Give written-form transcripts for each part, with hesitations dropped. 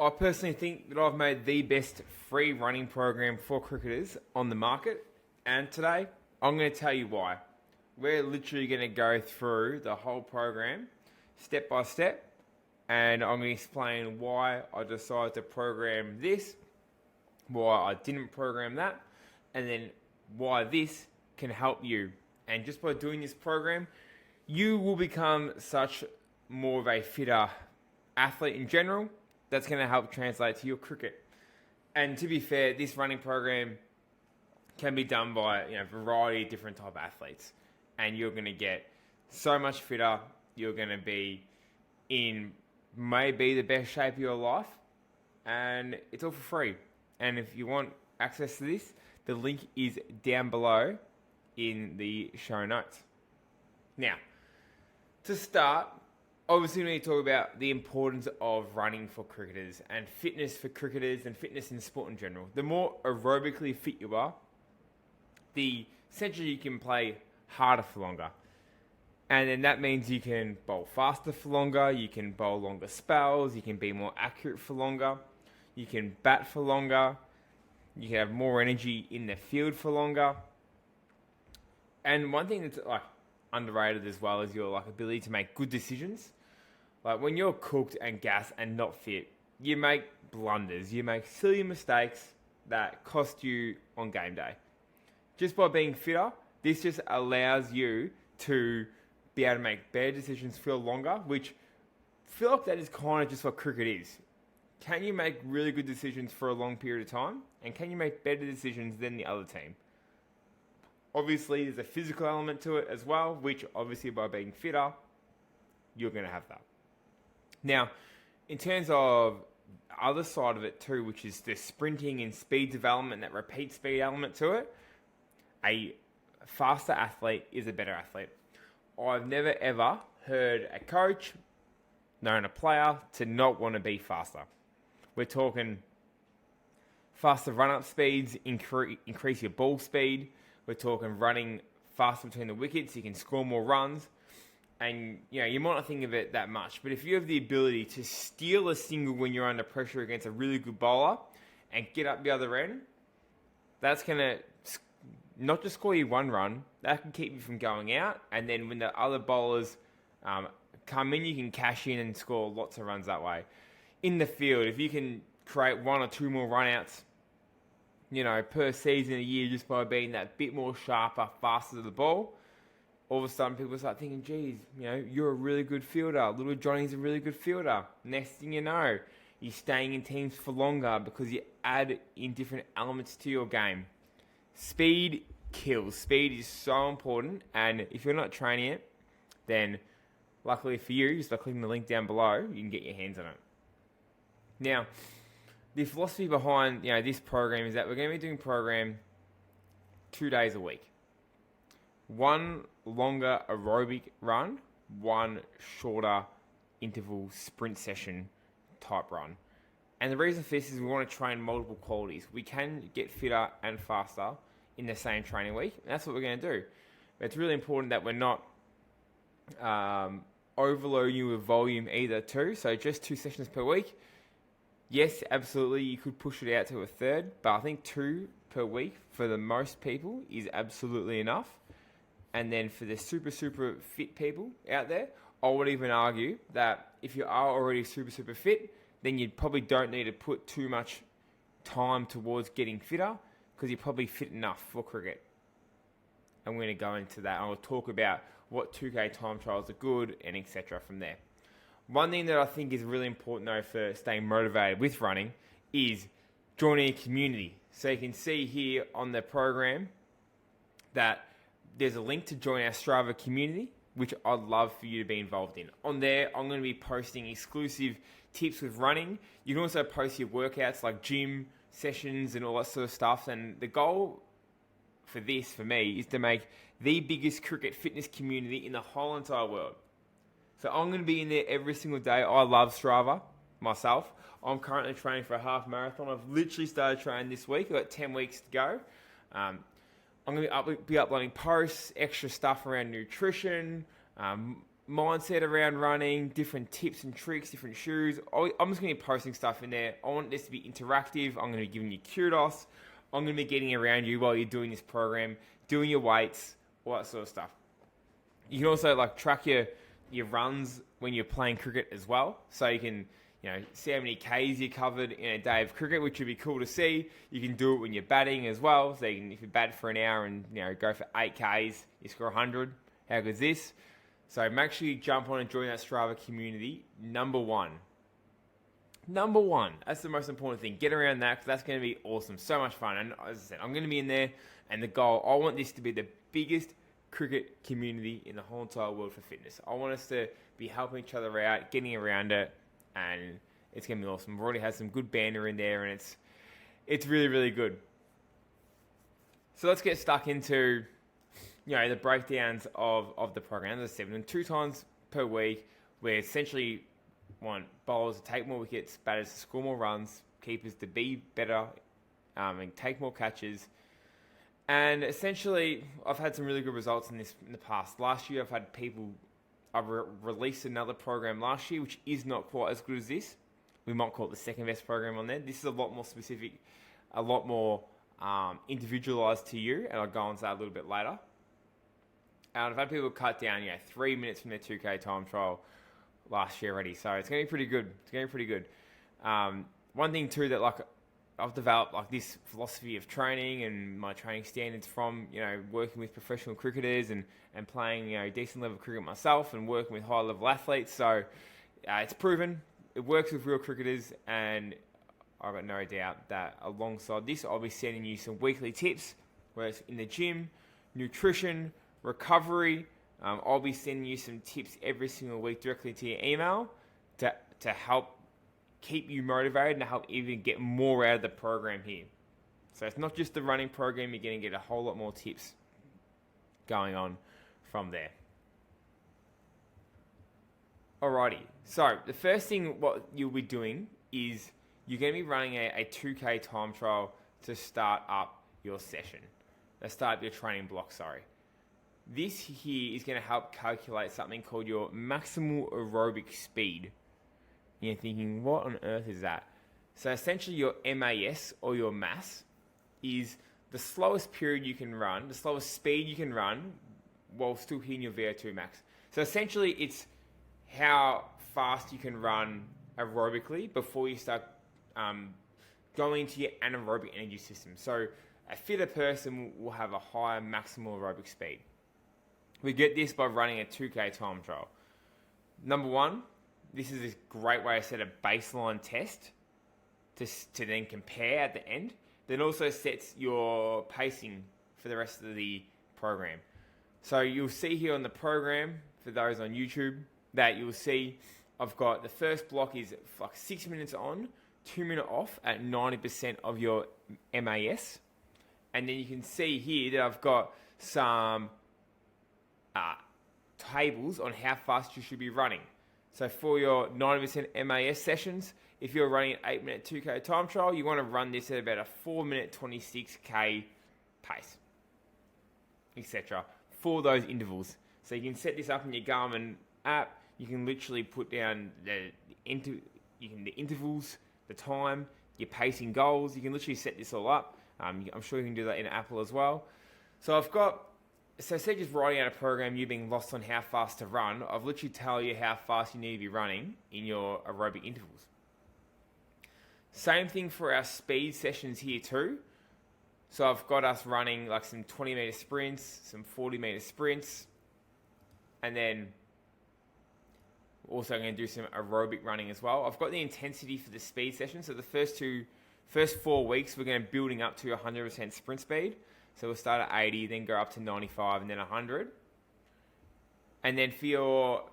I personally think that I've made the best free running program for cricketers on the market. And today, I'm going to tell you why. We're literally going to go through the whole program, step by step. And I'm going to explain why I decided to program this, why I didn't program that, and then why this can help you. And just by doing this program, you will become such more of a fitter athlete in general. That's going to help translate to your cricket. And to be fair, this running program can be done by a variety of different type of athletes. And you're going to get so much fitter. You're going to be in maybe the best shape of your life. And it's all for free. And if you want access to this, the link is down below in the show notes. Now, to start, obviously we need to talk about the importance of running for cricketers and fitness for cricketers and fitness in sport in general. The more aerobically fit you are, the essentially you can play harder for longer. And then that means you can bowl faster for longer, you can bowl longer spells, you can be more accurate for longer, you can bat for longer, you can have more energy in the field for longer. And one thing that's underrated as well is your ability to make good decisions. Like when you're cooked and gassed and not fit, you make blunders, you make silly mistakes that cost you on game day. Just by being fitter, this just allows you to be able to make better decisions for longer, which I feel like that is kind of just what cricket is. Can you make really good decisions for a long period of time? And can you make better decisions than the other team? Obviously, there's a physical element to it as well, which obviously by being fitter, you're going to have that. Now, in terms of the other side of it too, which is the sprinting and speed development, that repeat speed element to it, a faster athlete is a better athlete. I've never ever heard a coach, known a player, to not want to be faster. We're talking faster run-up speeds, increase your ball speed. We're talking running faster between the wickets, you can score more runs. And, you might not think of it that much, but if you have the ability to steal a single when you're under pressure against a really good bowler and get up the other end, that's going to not just score you one run, that can keep you from going out. And then when the other bowlers come in, you can cash in and score lots of runs that way. In the field, if you can create one or two more run-outs, per season a year just by being that bit more sharper, faster to the ball, all of a sudden people start thinking, geez, you're a really good fielder. Little Johnny's a really good fielder. Next thing you know, you're staying in teams for longer because you add in different elements to your game. Speed kills. Speed is so important, and if you're not training it, then luckily for you, just by clicking the link down below, you can get your hands on it. Now, the philosophy behind this program is that we're going to be doing program 2 days a week. One longer aerobic run, one shorter interval sprint session type run. And the reason for this is we want to train multiple qualities. We can get fitter and faster in the same training week, and that's what we're going to do. But it's really important that we're not overloading you with volume either too. So just 2 sessions per week. Yes, absolutely, you could push it out to a third, but I think 2 per week for the most people is absolutely enough. And then for the super fit people out there, I would even argue that if you are already super fit, then you probably don't need to put too much time towards getting fitter because you're probably fit enough for cricket. I'm going to go into that. I'll talk about what 2K time trials are good and etc. from there. One thing that I think is really important though for staying motivated with running is joining a community. So you can see here on the program that there's a link to join our Strava community, which I'd love for you to be involved in. On there, I'm going to be posting exclusive tips with running. You can also post your workouts like gym sessions and all that sort of stuff. And the goal for this, for me, is to make the biggest cricket fitness community in the whole entire world. So I'm going to be in there every single day. I love Strava myself. I'm currently training for a half marathon. I've literally started training this week. I've got 10 weeks to go. I'm going to be uploading posts, extra stuff around nutrition, mindset around running, different tips and tricks, different shoes. I'm just going to be posting stuff in there. I want this to be interactive. I'm going to be giving you kudos. I'm going to be getting around you while you're doing this program, doing your weights, all that sort of stuff. You can also like track your runs when you're playing cricket as well. So you can, see how many Ks you covered in a day of cricket, which would be cool to see. You can do it when you're batting as well. So if you bat for an hour and go for 8 Ks, you score 100. How good is this? So make sure you jump on and join that Strava community. Number one. That's the most important thing. Get around that because that's going to be awesome. So much fun. And as I said, I'm going to be in there. And the goal, I want this to be the biggest cricket community in the whole entire world for fitness. I want us to be helping each other out, getting around it, and it's going to be awesome. We've already had some good banter in there, and it's really, really good. So let's get stuck into the breakdowns of the program. As I said, we're doing 2 times per week. We essentially want bowlers to take more wickets, batters to score more runs, keepers to be better and take more catches. And essentially, I've had some really good results in the past. Last year, I've released another program last year, which is not quite as good as this. We might call it the second best program on there. This is a lot more specific, a lot more individualized to you, and I'll go on to that a little bit later. And I've had people cut down, 3 minutes from their 2K time trial last year already. So it's going to be pretty good. One thing too that I've developed this philosophy of training and my training standards from, working with professional cricketers and playing, decent level cricket myself and working with high level athletes. So it's proven it works with real cricketers, and I've got no doubt that alongside this, I'll be sending you some weekly tips, whether it's in the gym, nutrition, recovery. I'll be sending you some tips every single week directly to your email to help keep you motivated and to help even get more out of the program here. So it's not just the running program, you're going to get a whole lot more tips going on from there. Alrighty, so the first thing what you'll be doing is you're going to be running a 2K time trial to start up your session. Start up your training block, sorry. This here is going to help calculate something called your maximal aerobic speed. You're thinking, what on earth is that? So essentially your MAS or your mass is the slowest period you can run, the slowest speed you can run while still hitting your VO2 max. So essentially it's how fast you can run aerobically before you start going into your anaerobic energy system. So a fitter person will have a higher maximal aerobic speed. We get this by running a 2K time trial. Number one, this is a great way to set a baseline test to then compare at the end. Then also sets your pacing for the rest of the program. So you'll see here on the program, for those on YouTube, that you'll see I've got the first block is 6 minutes on, 2 minutes off at 90% of your MAS. And then you can see here that I've got some tables on how fast you should be running. So for your 90% MAS sessions, if you're running an 8-minute 2K time trial, you want to run this at about a 4-minute 26K pace, etc. for those intervals. So you can set this up in your Garmin app. You can literally put down the intervals, the time, your pacing goals. You can literally set this all up. I'm sure you can do that in Apple as well. So instead of just writing out a program, you being lost on how fast to run, I've literally tell you how fast you need to be running in your aerobic intervals. Same thing for our speed sessions here too. So I've got us running some 20-meter sprints, some 40-meter sprints, and then also going to do some aerobic running as well. I've got the intensity for the speed session. So the first 4 weeks, we're going to be building up to 100% sprint speed. So we'll start at 80, then go up to 95, and then 100. And then for your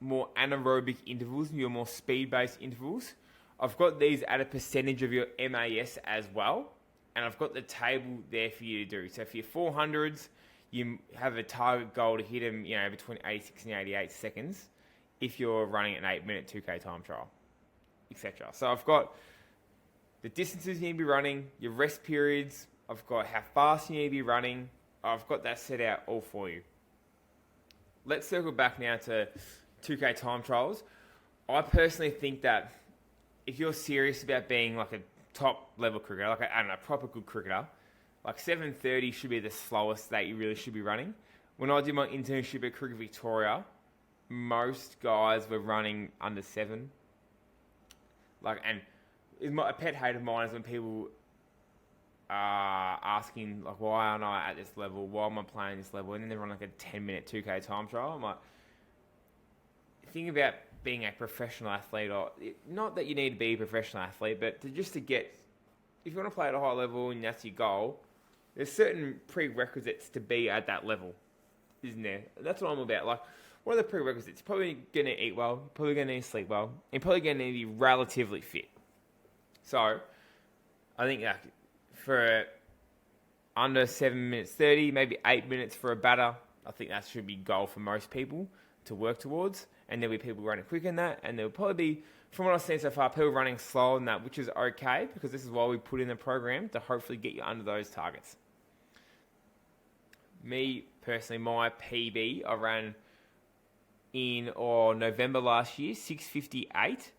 more anaerobic intervals, your more speed-based intervals, I've got these at a percentage of your MAS as well. And I've got the table there for you to do. So for your 400s, you have a target goal to hit them, between 86 and 88 seconds if you're running an 8-minute 2K time trial, etc. So I've got the distances you need to be running, your rest periods, I've got how fast you need to be running. I've got that set out all for you. let's circle back now to 2K time trials. I personally think that if you're serious about being like a top level cricketer, like I don't know, a proper good cricketer, like 7:30 should be the slowest that you really should be running. When I did my internship at Cricket Victoria, most guys were running under 7. Like, and a pet hate of mine is when people are asking, like, why aren't I at this level? Why am I playing this level? And then they run like a 10-minute 2K time trial. I'm like, think about being a professional athlete, or not that you need to be a professional athlete, but to get, if you want to play at a high level and that's your goal, there's certain prerequisites to be at that level, isn't there? That's what I'm about. Like, what are the prerequisites? You're probably going to eat well, you're probably going to need to sleep well, and you're probably going to need to be relatively fit. So, I think like for under 7 minutes 30, maybe 8 minutes for a batter, I think that should be goal for most people to work towards. And there'll be people running quicker than that, and there'll probably be, from what I've seen so far, people running slower than that, which is okay, because this is why we put in the program, to hopefully get you under those targets. Me, personally, my PB, I ran in November last year, 6:58,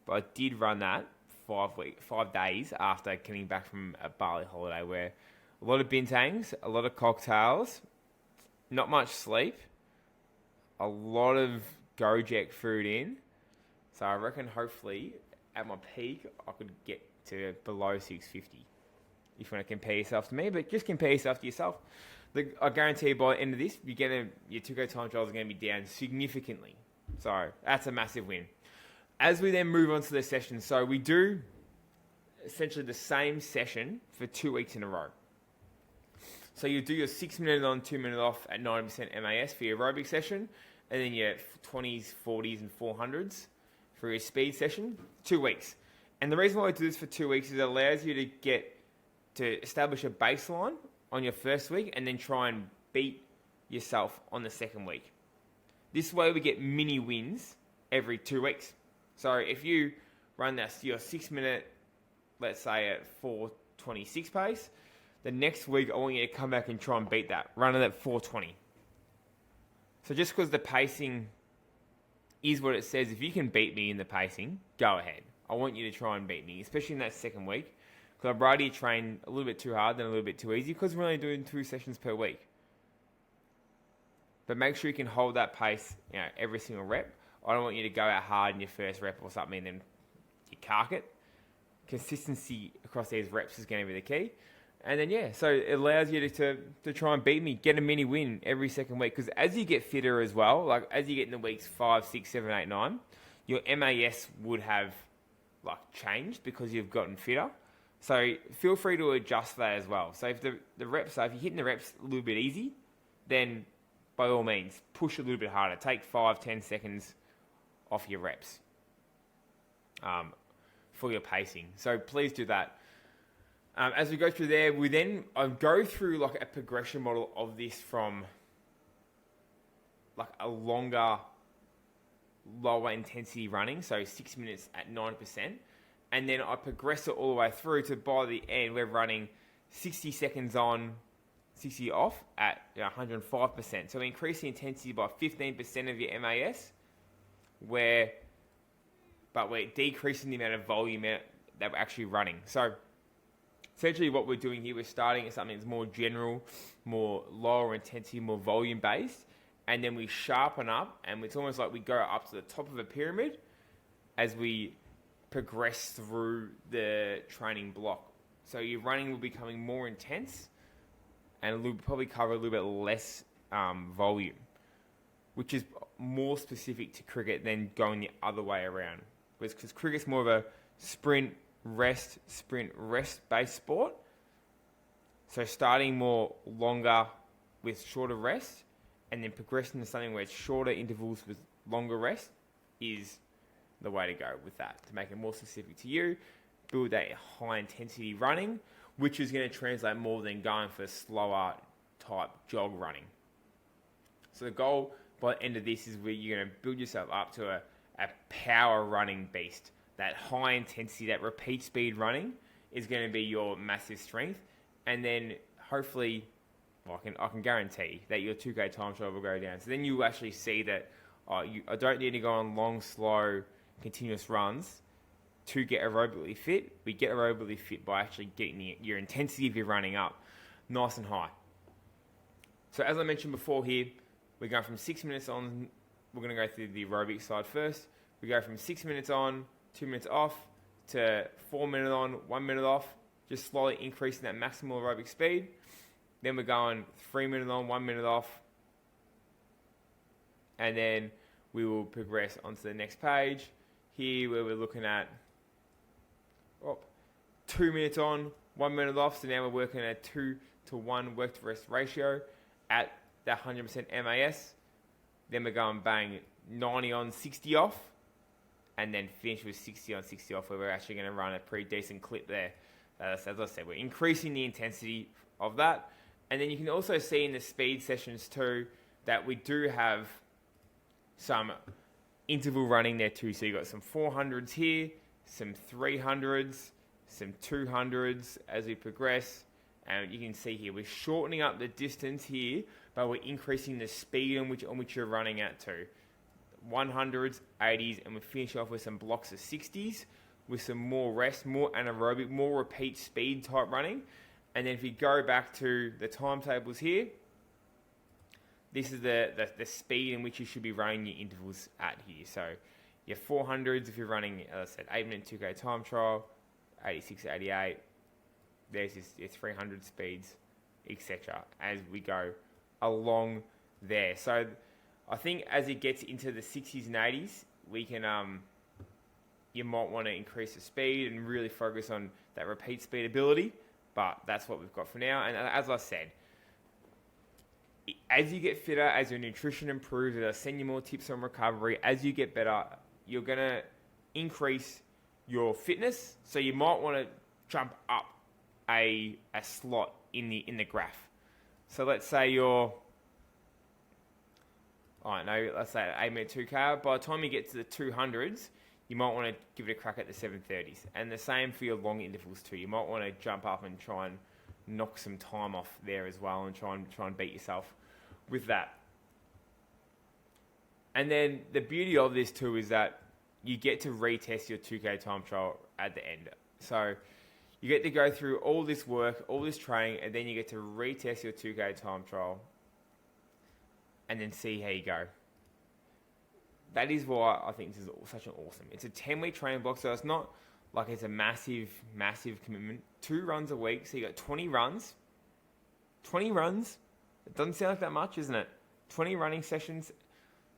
but I did run that 5 days after coming back from a Bali holiday, where a lot of bintangs, a lot of cocktails, not much sleep, a lot of Gojek food in. So I reckon hopefully at my peak I could get to below 650 if you want to compare yourself to me, but just compare yourself to yourself. I guarantee you by the end of this, your 2K time trials are going to be down significantly. So that's a massive win. As we then move on to the session, so we do essentially the same session for 2 weeks in a row. So you do your 6 minute on, 2 minute off at 90% MAS for your aerobic session, and then your 20s, 40s, and 400s for your speed session, 2 weeks. And the reason why I do this for 2 weeks is it allows you to establish a baseline on your first week and then try and beat yourself on the second week. This way we get mini wins every 2 weeks. So if you run your 6 minute, let's say at 4:26 pace, the next week I want you to come back and try and beat that. Run it at 4:20. So just because the pacing is what it says, if you can beat me in the pacing, go ahead. I want you to try and beat me, especially in that second week. Because I'd rather you train a little bit too hard than a little bit too easy, because we're only doing 2 sessions per week. But make sure you can hold that pace, every single rep. I don't want you to go out hard in your first rep or something and then you cark it. Consistency across these reps is going to be the key. And then, so it allows you to try and beat me, get a mini win every second week. Because as you get fitter as well, like as you get in the weeks 5, 6, 7, 8, 9, your MAS would have changed because you've gotten fitter. So feel free to adjust that as well. So if the reps, if you're hitting the reps a little bit easy, then by all means, push a little bit harder. Take 5, 10 seconds off your reps for your pacing. So please do that. As we go through there, we then go through a progression model of this from a longer, lower intensity running, so 6 minutes at 9%, and then I progress it all the way through to by the end we're running 60 seconds on, 60 off at 105%. So we increase the intensity by 15% of your MAS, but we're decreasing the amount of volume that we're actually running. So essentially what we're doing here, we're starting at something that's more general, more lower intensity, more volume based, and then we sharpen up, and it's almost like we go up to the top of a pyramid as we progress through the training block. So your running will be becoming more intense and will probably cover a little bit less volume, which is more specific to cricket than going the other way around. Because cricket's more of a sprint, rest based sport. So starting more longer with shorter rest and then progressing to something where it's shorter intervals with longer rest is the way to go with that, to make it more specific to you, build that high intensity running, which is going to translate more than going for slower type jog running. So the goal by the end of this is where you're going to build yourself up to a power running beast. That high intensity, that repeat speed running is going to be your massive strength. And then hopefully, I can guarantee that your 2K time trial will go down. So then you actually see that I don't need to go on long, slow, continuous runs to get aerobically fit. We get aerobically fit by actually getting your intensity of your running up nice and high. So as I mentioned before here, we're going from 6 minutes on. We're going to go through the aerobic side first. We go from 6 minutes on, 2 minutes off, to 4 minutes on, 1 minute off, just slowly increasing that maximal aerobic speed. Then we're going 3 minutes on, 1 minute off, and then we will progress onto the next page here where we're looking at 2 minutes on, 1 minute off. So now we're working at 2-to-1 work to rest ratio at that 100% MAS. Then we're going bang 90 on, 60 off, and then finish with 60 on, 60 off, where we're actually going to run a pretty decent clip there. As I said, we're increasing the intensity of that. And then you can also see in the speed sessions too that we do have some interval running there too. So you've got some 400s here, some 300s, some 200s as we progress. And you can see here, we're shortening up the distance here, but we're increasing the speed on which you're running at too. 100s, 80s, and we finish off with some blocks of 60s with some more rest, more anaerobic, more repeat speed type running. And then if you go back to the timetables here, this is the speed in which you should be running your intervals at here. So your 400s, if you're running, as I said, 8-minute 2K time trial, 86, 88, there's your 300 speeds, etc. as we go along there. So I think as it gets into the 60s and 80s, we can, you might want to increase the speed and really focus on that repeat speed ability, but that's what we've got for now. And as I said, as you get fitter, as your nutrition improves, as I send you more tips on recovery, as you get better, you're going to increase your fitness. So you might want to jump up a slot in the graph. So let's say you're, let's say 8-minute 2K. By the time you get to the 200s, you might want to give it a crack at the 730s. And the same for your long intervals too. You might want to jump up and try and knock some time off there as well and try and beat yourself with that. And then the beauty of this too is that you get to retest your 2K time trial at the end. So you get to go through all this work, all this training, and then you get to retest your 2K time trial and then see how you go. That is why I think this is such an awesome. It's a 10-week training block, so it's not like it's a massive, massive commitment. 2 runs a week, so you got 20 runs. 20 runs. It doesn't sound like that much, isn't it? 20 running sessions.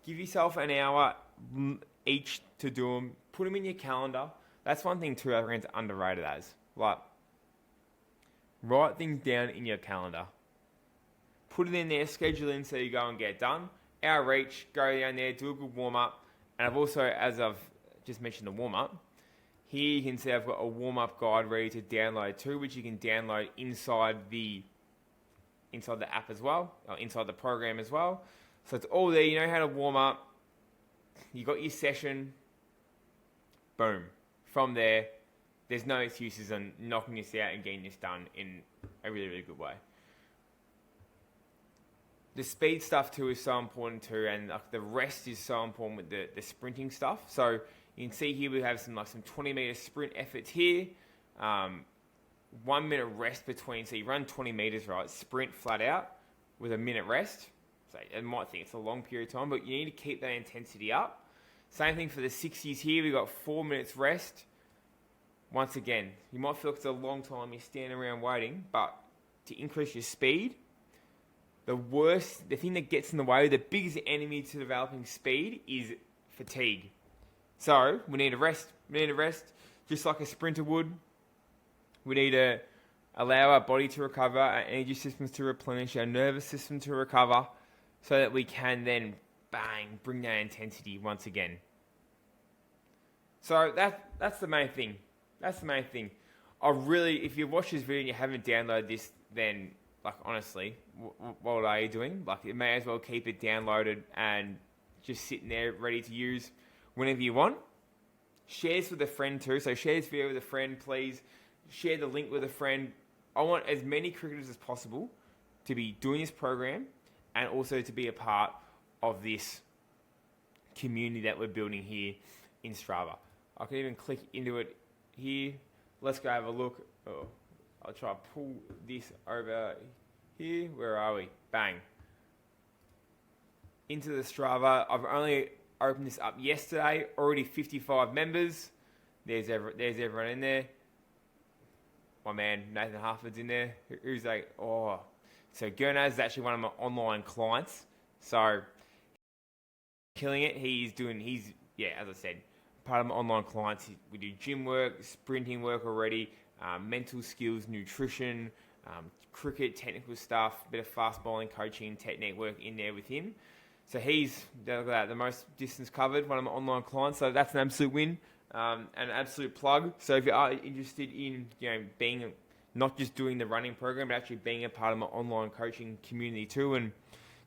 Give yourself an hour each to do them. Put them in your calendar. That's one thing too I think it's underrated as. Like, write things down in your calendar. Put it in there, schedule in so you go and get it done. Hour each, go down there, do a good warm-up. And I've also, as I've just mentioned the warm-up, here you can see I've got a warm-up guide ready to download too, which you can download inside the app as well, or inside the program as well. So it's all there. You know how to warm up. You got your session. Boom. From there, there's no excuses on knocking this out and getting this done in a really, really good way. The speed stuff too is so important too, and like the rest is so important with the sprinting stuff. So you can see here we have some 20-meter sprint efforts here. 1 minute rest between. So you run 20 meters, right? Sprint flat out with a minute rest. So you might think it's a long period of time, but you need to keep that intensity up. Same thing for the 60s here. We've got 4 minutes rest. Once again, you might feel like it's a long time you're standing around waiting, but to increase your speed, the thing that gets in the way, the biggest enemy to developing speed is fatigue. So we need to rest. We need to rest just like a sprinter would. We need to allow our body to recover, our energy systems to replenish, our nervous system to recover, so that we can then, bang, bring that intensity once again. So that's the main thing. That's the main thing. If you watch this video and you haven't downloaded this, then, like, honestly, what are you doing? Like, you may as well keep it downloaded and just sitting there ready to use whenever you want. Share this with a friend too. So share this video with a friend, please. Share the link with a friend. I want as many cricketers as possible to be doing this program and also to be a part of this community that we're building here in Strava. I can even click into it here. Let's go have a look. Oh, I'll try to pull this over here. Where are we? Bang. Into the Strava. I've only opened this up yesterday. Already 55 members. There's everyone in there. My man Nathan Harford's in there. Who's like, oh. So Gurnaz is actually one of my online clients. So killing it. He's as I said, part of my online clients. We do gym work, sprinting work already, mental skills, nutrition, cricket, technical stuff, a bit of fast bowling coaching, technique work in there with him. So he's the most distance covered, one of my online clients. So that's an absolute win, and an absolute plug. So if you are interested in being not just doing the running program, but actually being a part of my online coaching community too, and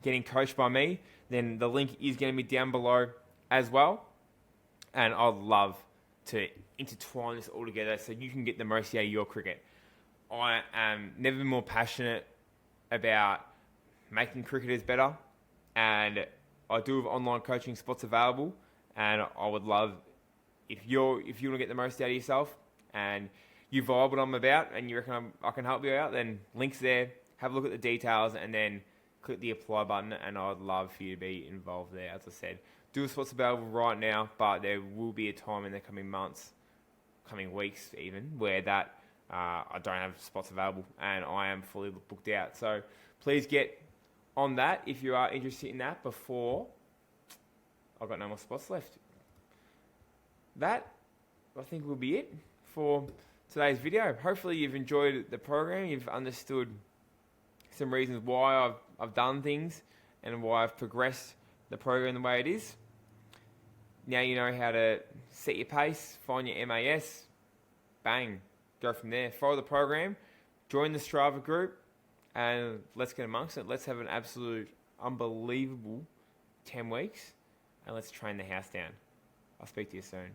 getting coached by me, then the link is going to be down below as well. And I'd love to intertwine this all together so you can get the most out of your cricket. I am never more passionate about making cricketers better, and I do have online coaching spots available, and I would love if you want to get the most out of yourself and you vibe what I'm about and you reckon I can help you out, then links there, have a look at the details, and then click the apply button, and I'd love for you to be involved there. As I said, do spots available right now, but there will be a time in the coming months, coming weeks even, where that I don't have spots available and I am fully booked out. So please get on that if you are interested in that before I've got no more spots left. That, I think, will be it for today's video. Hopefully you've enjoyed the program, you've understood some reasons why I've done things and why I've progressed the program the way it is. Now you know how to set your pace, find your MAS, bang, go from there. Follow the program, join the Strava group, and let's get amongst it. Let's have an absolute unbelievable 10 weeks, and let's train the house down. I'll speak to you soon.